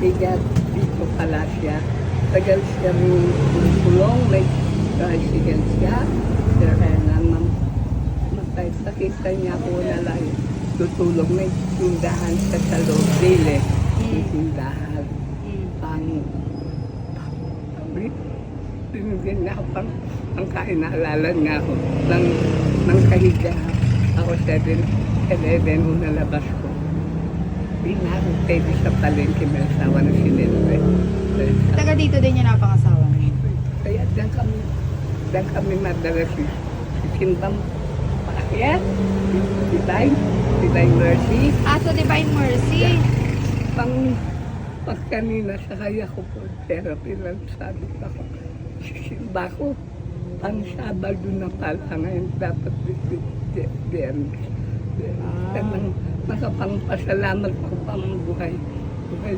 bigat dito pala siya. Tagal siya kulong, may tricycle siya. Kaya naman matay. Nakita niya ko na lang tutulog. May tindahan siya sa loob. Dili. May tindahan. Tinigyan niya ako pang kainaalala nga ako. Nang kahiga ako 7-11 kung nalabas ko. Di na ako pwede sa palengke may asawa na sinilwe. Taga dito din yung napangasawa niyo. Kaya diyan kami madalas si Simbang Paakyat, Divine Mercy. So Divine Mercy. Pag kanina sa kaya ko po therapy lang sabi ko simba ko pang Sabado na pala ngayon dapat Biyernes. Nakapangpasalamat ko pang buhay